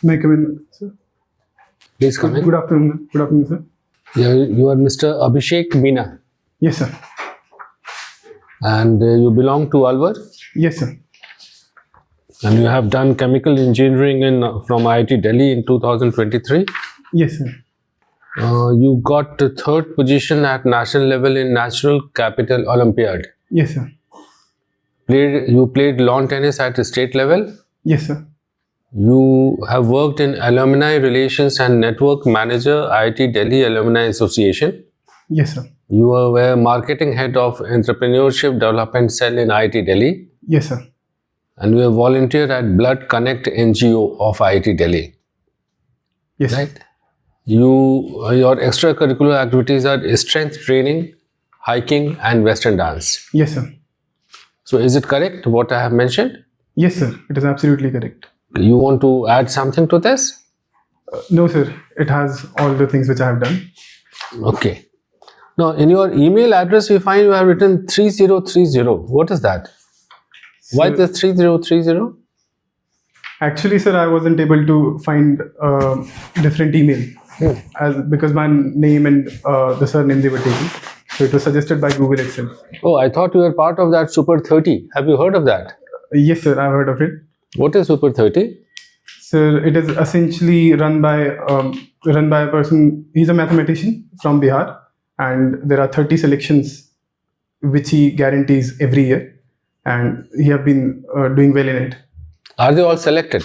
May I come in, sir? Please come in. Good afternoon. Good afternoon, sir. You are Mr. ABHISHEK MEENA. Yes, sir. And you belong to Alwar? Yes, sir. And you have done chemical engineering from IIT Delhi in 2023? Yes, sir. You got the 3rd position at national level in National Capital Olympiad. Yes, sir. You played lawn tennis at the state level? Yes, sir. You have worked in Alumni Relations and Network Manager, IIT Delhi Alumni Association. Yes, sir. You were Marketing Head of Entrepreneurship Development Cell in IIT Delhi. Yes, sir. And you are volunteer at Blood Connect NGO of IIT Delhi. Yes, right? Your extracurricular activities are strength training, hiking, and Western dance. Yes, sir. So is it correct what I have mentioned? Yes, sir. It is absolutely correct. You want to add something to this? No, sir. It has all the things which I have done. Okay. Now, in your email address, we find you have written 3030. What is that? Sir, Why the 3030? actually, sir, I wasn't able to find a different email because my name and the surname they were taken. So it was suggested by Google itself. Oh, I thought you were part of that Super 30. Have you heard of that? Yes, sir. I've heard of it. What is Super 30? Sir, it is essentially run by a person. He's a mathematician from Bihar, and there are 30 selections which he guarantees every year, and he have been doing well in it. Are they all selected?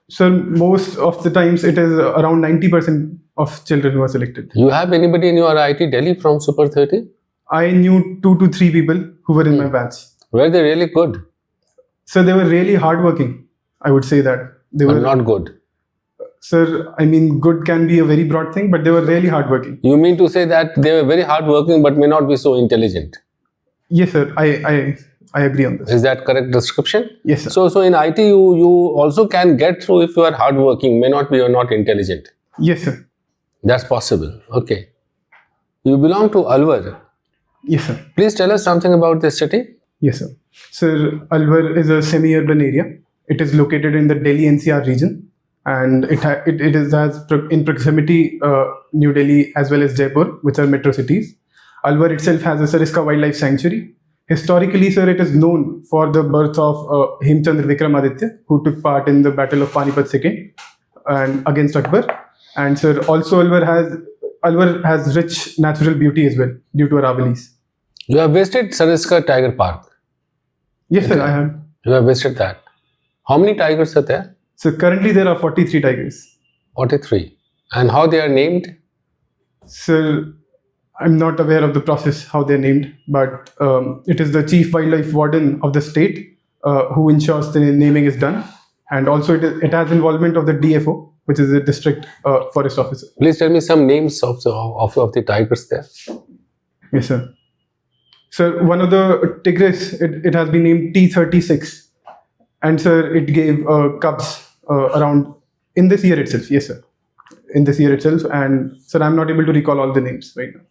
So most of the times it is around 90% of children who are selected. You have anybody in your IIT Delhi from Super 30? I knew 2 to 3 people who were in my batch. Were they really good? So they were really hardworking. I would say that they But were not good. Sir, I mean, good can be a very broad thing, but they were really hardworking. You mean to say that they were very hardworking but may not be so intelligent? Yes, sir. I agree on this. Is that correct description? Yes, sir. So in IT, you also can get through if you are hardworking, may not be or not intelligent. Yes, sir. That's possible. Okay. You belong to Alwar. Yes, sir. Please tell us something about this city. Yes, sir. Sir, Alwar is a semi-urban area. It is located in the Delhi NCR region, and it has in proximity New Delhi as well as Jaipur, which are metro cities. Alwar itself has a Sariska Wildlife Sanctuary. Historically, sir, it is known for the birth of Hemchandra Vikramaditya, who took part in the Battle of Panipat II and against Akbar. And sir, also Alwar has rich natural beauty as well due to Aravallis. You have visited Sariska Tiger Park. Yes, sir, I have. You have visited that. How many tigers are there? So currently there are 43 tigers. 43. And how they are named? Sir, I'm not aware of the process, how they're named, but it is the Chief Wildlife Warden of the state who ensures the naming is done. And also it has involvement of the DFO, which is the District Forest Officer. Please tell me some names of the tigers there. Yes, sir. Sir, one of the tigers, it has been named T36. And sir, it gave cubs around in this year itself. Yes, sir. In this year itself. And sir, I'm not able to recall all the names right now.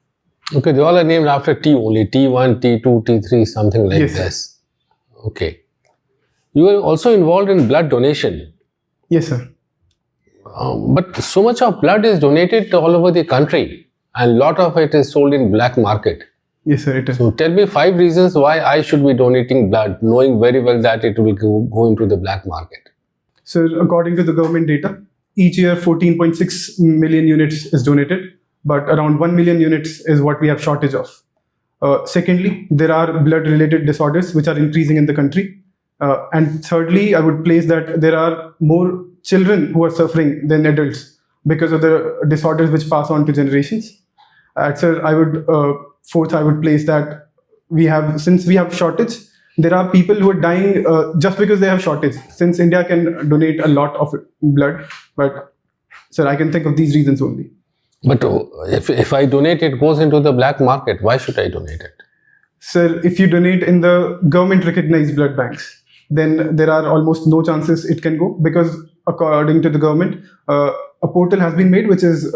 Okay, they all are named after T only. T1, T2, T3, something like yes, this. Sir. Okay. You are also involved in blood donation. Yes, sir. But so much of blood is donated all over the country, and a lot of it is sold in black market. Yes, sir, it is. So tell me 5 reasons why I should be donating blood, knowing very well that it will go into the black market. So according to the government data, each year 14.6 million units is donated, but around 1 million units is what we have shortage of. Secondly, there are blood-related disorders which are increasing in the country. And thirdly, I would place that there are more children who are suffering than adults because of the disorders which pass on to generations. Sir, fourth, I would place that since we have shortage, there are people who are dying just because they have shortage. Since India can donate a lot of blood, but sir, I can think of these reasons only. But if I donate, it goes into the black market. Why should I donate it? Sir, if you donate in the government-recognized blood banks, then there are almost no chances it can go, because according to the government, a portal has been made which is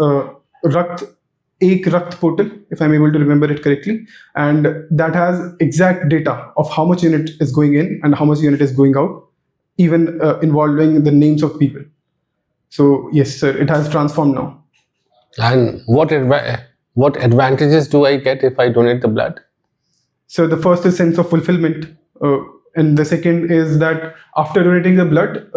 Ek Rakt portal, if I'm able to remember it correctly, and that has exact data of how much unit is going in and how much unit is going out, even involving the names of people. So yes, sir, it has transformed now. And what advantages do I get if I donate the blood? So the first is sense of fulfillment, and the second is that after donating the blood,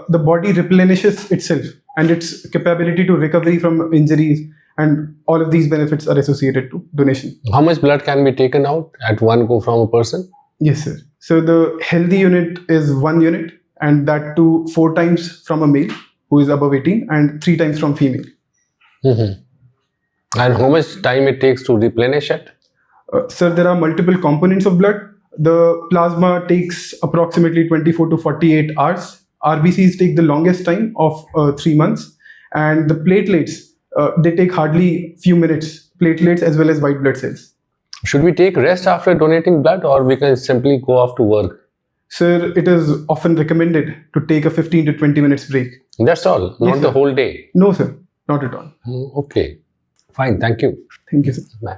the body replenishes itself and its capability to recovery from injuries, and all of these benefits are associated to donation. How much blood can be taken out at one go from a person? Yes, sir. So the healthy unit is 1 unit, and that too 4 times from a male who is above 18 and 3 times from female. And how much time it takes to replenish it? Sir, there are multiple components of blood. The plasma takes approximately 24 to 48 hours. RBCs take the longest time of 3 months, and the platelets, they take hardly few minutes. Platelets as well as white blood cells. Should we take rest after donating blood, or we can simply go off to work? Sir, it is often recommended to take a 15 to 20 minutes break. That's all, not Yes, the sir. whole day. No, sir, not at all. Okay, fine, thank you. Thank you, sir. Bye.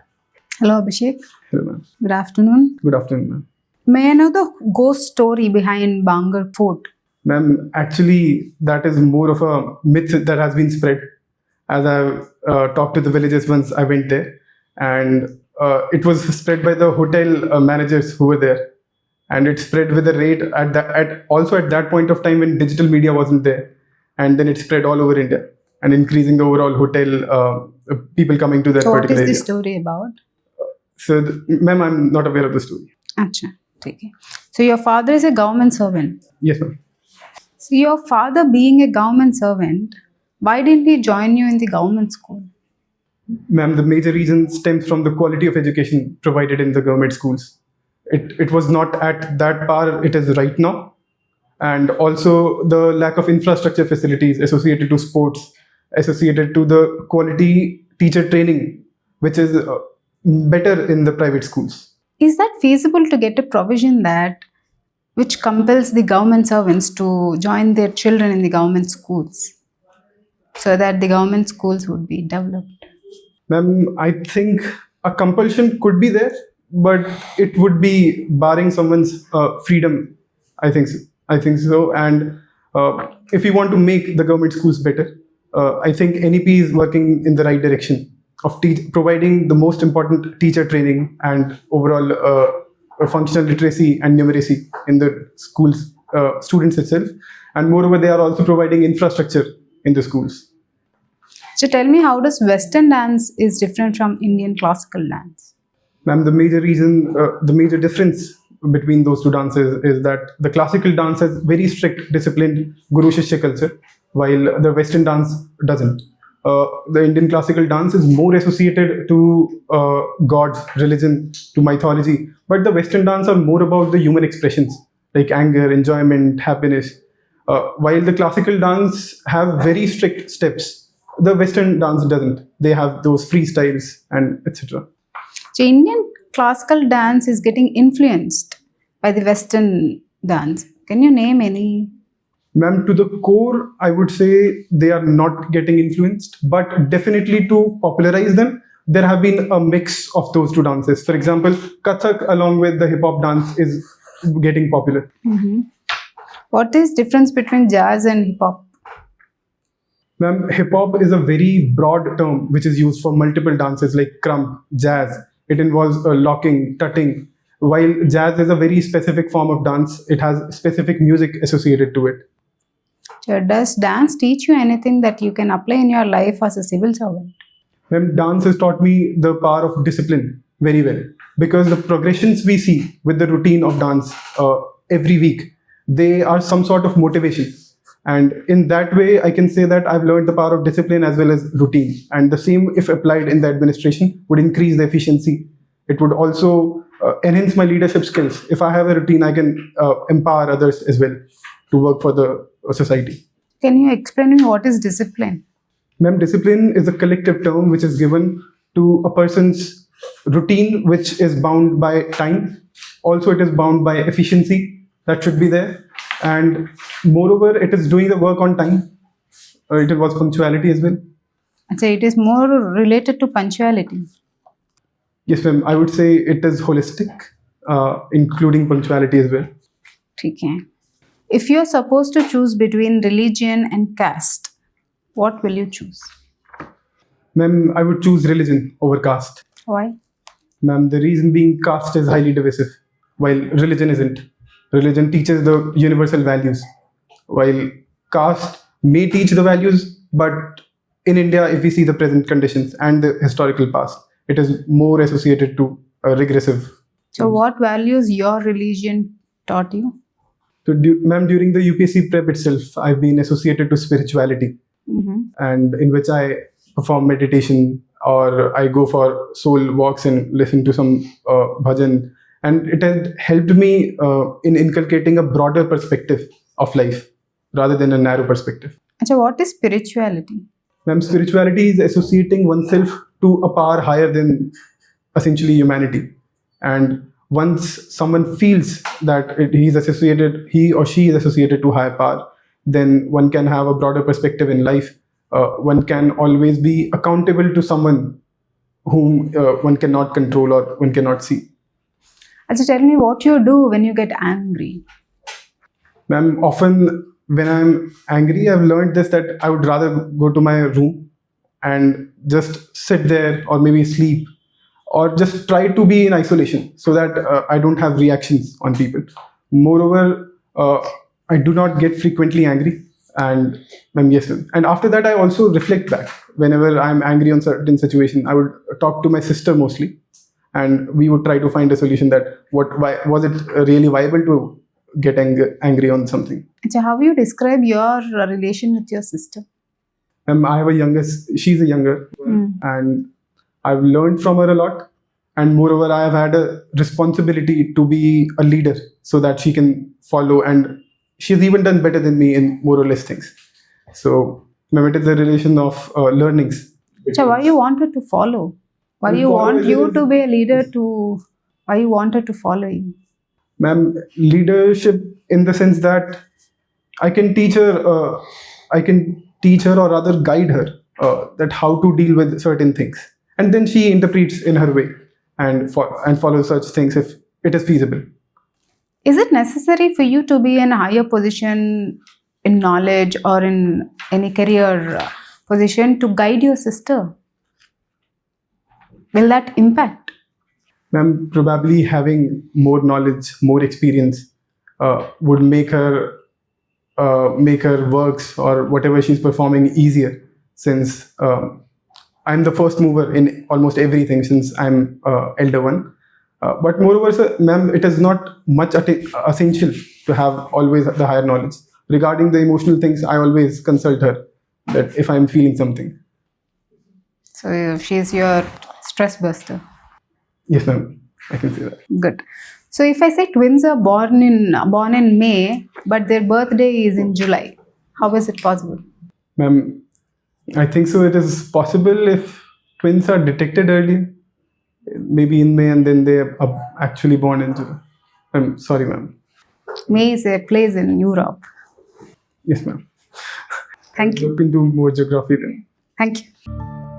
Hello, Abhishek. Hello, ma'am. Good afternoon. Good afternoon, ma'am. May I know the ghost story behind Bangar Fort? Ma'am, actually, that is more of a myth that has been spread. As I've talked to the villagers once I went there, and it was spread by the hotel managers who were there, and it spread with a rate at that point of time when digital media wasn't there, and then it spread all over India and increasing the overall hotel people coming to that So what particular is the area. story about? So, ma'am, I'm not aware of the story. Acha, okay. So your father is a government servant. Yes, ma'am. So your father being a government servant, why didn't he join you in the government school? Ma'am, the major reason stems from the quality of education provided in the government schools. It was not at that par it is right now, and also the lack of infrastructure facilities associated to sports, associated to the quality teacher training, which is better in the private schools. Is that feasible to get a provision that which compels the government servants to join their children in the government schools so that the government schools would be developed? Ma'am, I think a compulsion could be there, but it would be barring someone's freedom. I think so. And if we want to make the government schools better, I think NEP is working in the right direction of providing the most important teacher training and overall functional literacy and numeracy in the schools students itself. And moreover, they are also providing infrastructure in the schools. So tell me, how does Western dance is different from Indian classical dance? Ma'am, the major difference between those two dances is that the classical dance has very strict, disciplined Guru Shishya culture, while the Western dance doesn't. The Indian classical dance is more associated to gods, religion, to mythology, but the Western dance are more about the human expressions like anger, enjoyment, happiness. While the classical dance have very strict steps, the Western dance doesn't. They have those freestyles and etc. So Indian classical dance is getting influenced by the Western dance. Can you name any? Ma'am, to the core, I would say they are not getting influenced, but definitely to popularize them, there have been a mix of those two dances. For example, Kathak along with the hip hop dance is getting popular. What is difference between jazz and hip hop? Ma'am, hip hop is a very broad term which is used for multiple dances like krump, jazz. It involves locking, tutting. While jazz is a very specific form of dance, it has specific music associated to it. So does dance teach you anything that you can apply in your life as a civil servant? Ma'am, dance has taught me the power of discipline very well, because the progressions we see with the routine of dance every week, they are some sort of motivation. And in that way, I can say that I've learned the power of discipline as well as routine. And the same, if applied in the administration, would increase the efficiency. It would also enhance my leadership skills. If I have a routine, I can empower others as well to work for the society. Can you explain me what is discipline? Ma'am, discipline is a collective term which is given to a person's routine, which is bound by time. Also, it is bound by efficiency that should be there. And moreover, it is doing the work on time. It involves punctuality as well. So it is more related to punctuality. Yes, ma'am. I would say it is holistic, including punctuality as well. Okay. If you are supposed to choose between religion and caste, what will you choose? Ma'am, I would choose religion over caste. Why? Ma'am, the reason being caste is highly divisive, while religion isn't. Religion teaches the universal values, while caste may teach the values, but in India, if we see the present conditions and the historical past, it is more associated to a regressive. So, what values your religion taught you? So, ma'am, during the UPSC prep itself, I've been associated to spirituality, and in which I perform meditation or I go for soul walks and listen to some bhajan. And it has helped me in inculcating a broader perspective of life rather than a narrow perspective. So, what is spirituality? Ma'am, spirituality is associating oneself to a power higher than essentially humanity. And once someone feels that he or she is associated to higher power, then one can have a broader perspective in life. One can always be accountable to someone whom one cannot control or one cannot see. So, tell me what you do when you get angry. Ma'am, often when I'm angry, I've learned this, that I would rather go to my room and just sit there or maybe sleep or just try to be in isolation so that I don't have reactions on people. Moreover, I do not get frequently angry. And yes, and after that, I also reflect back. Whenever I'm angry on certain situation, I would talk to my sister mostly, and we would try to find a solution that why was it really viable to get angry on something. So, how you describe your relation with your sister? I have a youngest. She's a younger, and I've learned from her a lot. And moreover, I have had a responsibility to be a leader so that she can follow. And she's even done better than me in more or less things. So, it is a relation of learnings. So, why you wanted to follow? Why you want you to be a leader to? Why you wanted to follow you? Ma'am, leadership in the sense that I can teach her. I can teach her or rather guide her that how to deal with certain things, and then she interprets in her way and follows such things if it is feasible. Is it necessary for you to be in a higher position in knowledge or in any career position to guide your sister? Will that impact? Ma'am, probably having more knowledge, more experience would make her works or whatever she's performing easier, since I'm the first mover in almost everything since I'm elder one. But moreover, sir, ma'am, it is not much essential to have always the higher knowledge. Regarding the emotional things, I always consult her that if I'm feeling something. So she's your stress buster. Yes, ma'am, I can say that. Good. So if I say twins are born in May, but their birthday is in July, how is it possible? Ma'am, I think so. It is possible if twins are detected early, maybe in May, and then they are actually born in July. I'm sorry, ma'am. May is a place in Europe. Yes, ma'am. Thank you. Look into more geography then. Thank you.